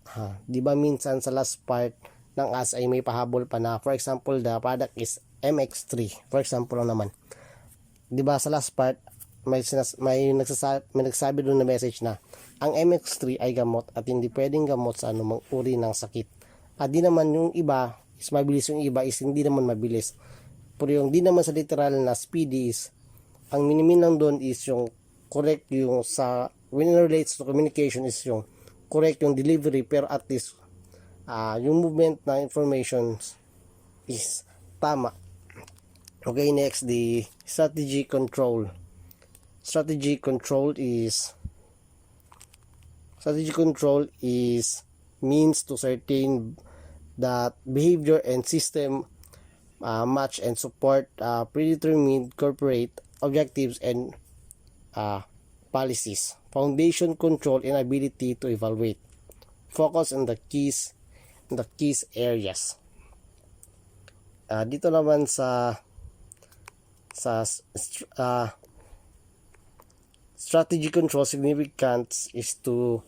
diba minsan sa last part ng as ay may pahabol pa na, for example, the product is MX3, for example lang naman, diba sa last part may nagsasabi doon na message na ang MX3 ay gamot at hindi pwedeng gamot sa anumang uri ng sakit. Di naman yung iba is mabilis, yung iba is hindi naman mabilis. Pero yung di naman sa literal na speedy is ang minimin lang doon is yung correct yung sa when it relates to communication is yung correct yung delivery, pero at least yung movement na information is tama. Okay, next the strategy control. Strategy control is means to certain that behavior and system match and support predetermined corporate objectives and policies. Foundation control and ability to evaluate. Focus on the keys areas. Dito naman sa strategy control, significance is to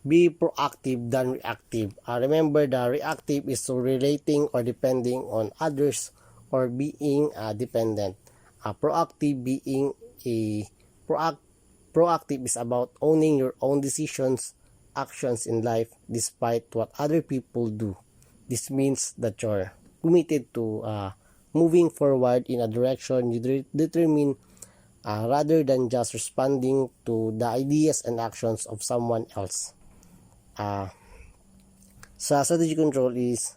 be proactive than reactive. Remember, the reactive is to relating or depending on others or being dependent. Proactive is about owning your own decisions, actions in life despite what other people do. This means that you're committed to moving forward in a direction you determine rather than just responding to the ideas and actions of someone else. Sa strategy control is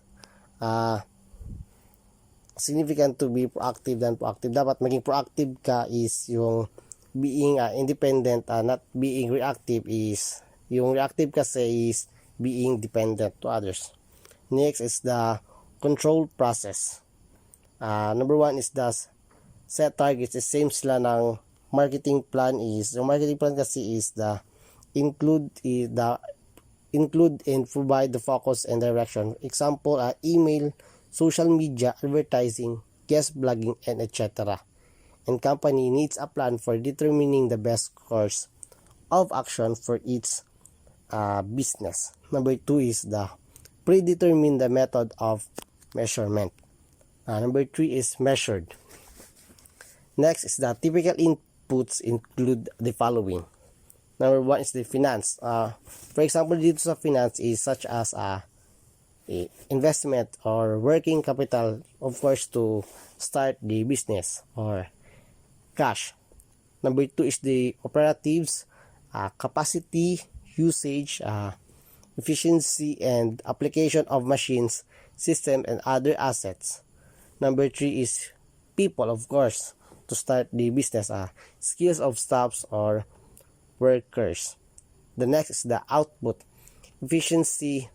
significant to be proactive than proactive. Dapat maging proactive ka is yung being independent, not being reactive is yung reactive kasi is being dependent to others. Next is the control process. Number one is the set targets. The same sila ng marketing plan is, yung marketing plan kasi is the include and provide the focus and direction. Example, email, social media, advertising, guest blogging, and etc. And company needs a plan for determining the best course of action for each business. Number two is the predetermine the method of measurement. Number three is measured. Next is the typical inputs include the following. Number one is the finance. For example, dito sa finance is such as investment or working capital, of course, to start the business, or cash. Number 2 is the operatives, capacity, usage, efficiency, and application of machines, system, and other assets. Number 3 is people, of course, to start the business, skills of staffs or workers. The next is the output, efficiency,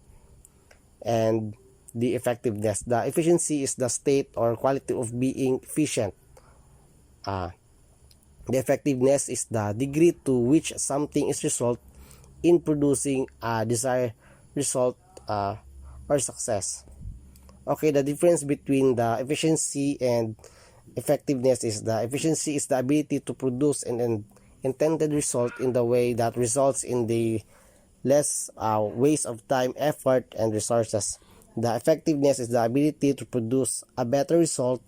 and the effectiveness. The efficiency is the state or quality of being efficient. Uh, the effectiveness is the degree to which something is result in producing a desired result, or success. Okay, the difference between the efficiency and effectiveness is the efficiency is the ability to produce an intended result in the way that results in the less waste of time, effort, and resources. The effectiveness is the ability to produce a better result,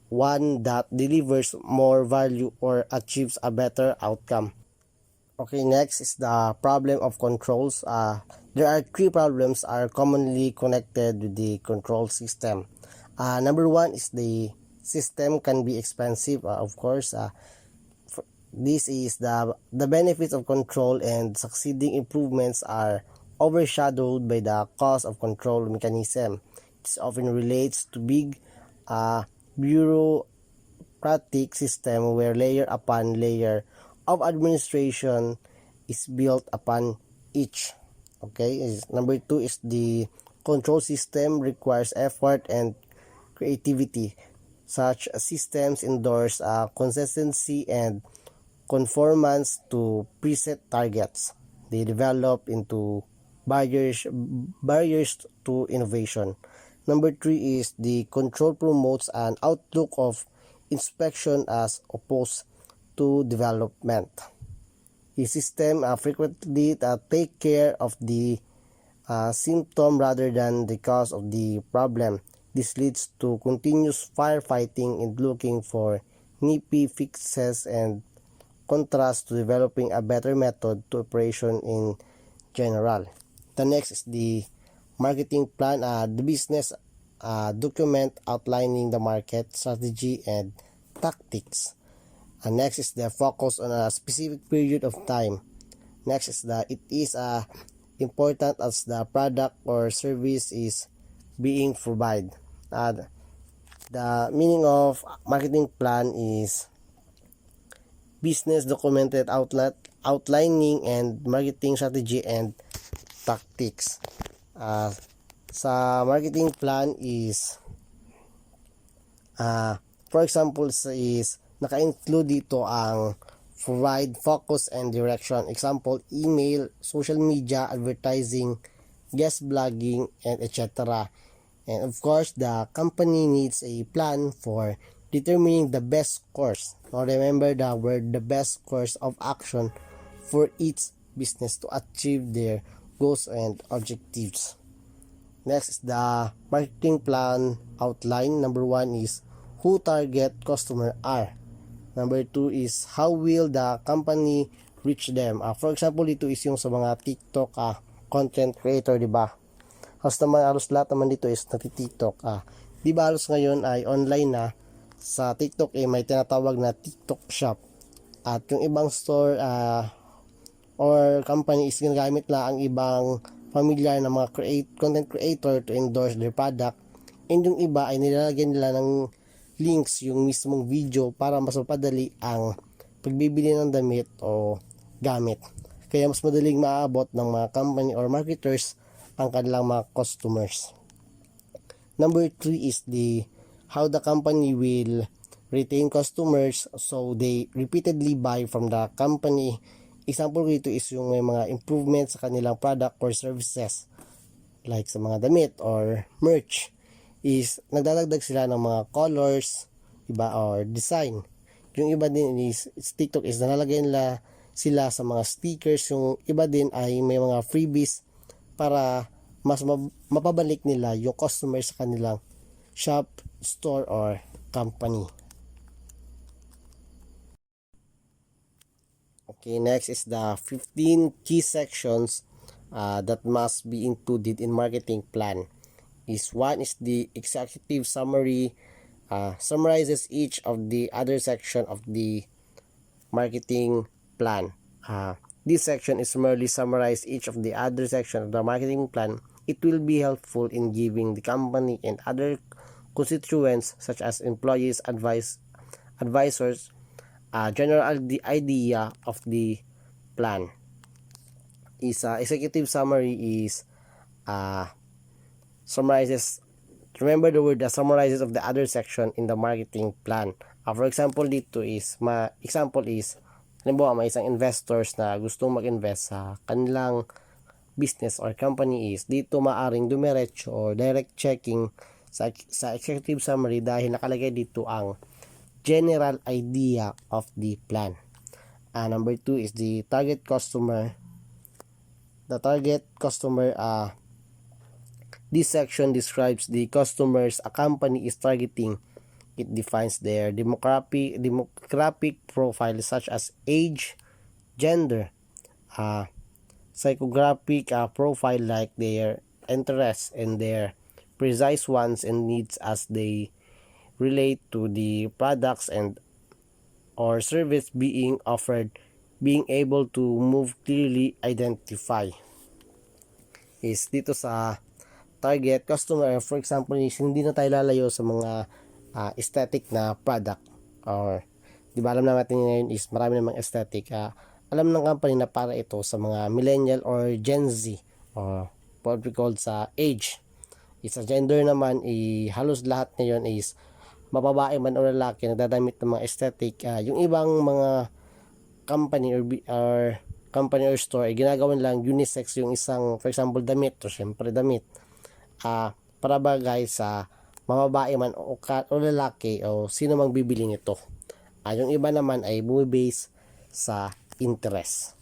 one that delivers more value or achieves a better outcome. Okay, next is the problem of controls. There are three problems are commonly connected with the control system. Number one is the system can be expensive, of course. This is the benefits of control and succeeding improvements are overshadowed by the cost of control mechanism. This often relates to big bureaucratic system where layer upon layer of administration is built upon each. Okay, number two is the control system requires effort and creativity. Such systems endorse consistency and conformance to preset targets. They develop into barriers to innovation. Number three is the control promotes an outlook of inspection as opposed to development. The system frequently take care of the symptom rather than the cause of the problem. This leads to continuous firefighting and looking for nippy fixes and contrast to developing a better method to operation in general. The next is the marketing plan, the business document outlining the market strategy and tactics. Next is the focus on a specific period of time. Next is it is important as the product or service is being provided. The meaning of marketing plan is business documented outlining and marketing strategy and tactics. Sa marketing plan is for example is naka-include dito ang provide focus and direction. Example, email, social media, advertising, guest blogging, and etc. And of course, the company needs a plan for determining the best course. Now remember the word the best course of action for each business to achieve their goals and objectives. Next is the marketing plan outline. Number one is who target customer are. Number 2 is how will the company reach them. For example, dito is yung sa mga TikTok content creator, di ba? Halos lahat naman dito is nati-TikTok. Di ba halos ngayon ay online na sa TikTok may tinatawag na TikTok shop. At yung ibang store or company is ginagamit na ang ibang familiar na mga content creator to endorse their product. And yung iba ay nilalagyan nila ng links yung mismong video para mas mapadali ang pagbibili ng damit o gamit. Kaya mas madaling maabot ng mga company or marketers ang kanilang mga customers. Number 3 is the how the company will retain customers so they repeatedly buy from the company. Example dito is yung may mga improvements sa kanilang product or services like sa mga damit or merch is nagdadagdag sila ng mga colors, iba or design. Yung iba din is TikTok is nalalagay nila sila sa mga stickers. Yung iba din ay may mga freebies para mas mapabalik nila yung customer sa kanilang shop, store, or company. Okay, next is the 15 key sections that must be included in marketing plan. is one is the executive summary, summarizes each of the other section of the marketing plan. This section is merely summarize each of the other section of the marketing plan. It will be helpful in giving the company and other constituents such as employees, advisors, general the idea of the plan. Executive summary is uh, summarizes, remember the word, summarizes of the other section in the marketing plan. For example dito is example is halimbawa may isang investors na gustong mag-invest sa kanilang business or company, is dito maaring dumiretso or direct checking sa executive summary dahil nakalagay dito ang general idea of the plan. Number 2 is the target customer. The target customer, this section describes the customers a company is targeting. It defines their demographic profile such as age, gender, psychographic profile like their interests and their precise wants and needs as they relate to the products and or service being offered, being able to move clearly identify. Is dito sa target customer, for example, is hindi na tayo lalayo sa mga aesthetic na product, or di ba alam natin ngayon is marami namang aesthetic. Alam ng company na para ito sa mga millennial or Gen Z, or what we call sa age. Sa gender naman, halos lahat ngayon is mababae man o lalaki nagdadamit ng mga aesthetic. Yung ibang mga company or company or store ay ginagawan lang unisex yung isang, for example, damit, o syempre damit, para bagay sa mababae man o lalaki o sino mang bibili nito. Yung iba naman ay bumibase sa interest.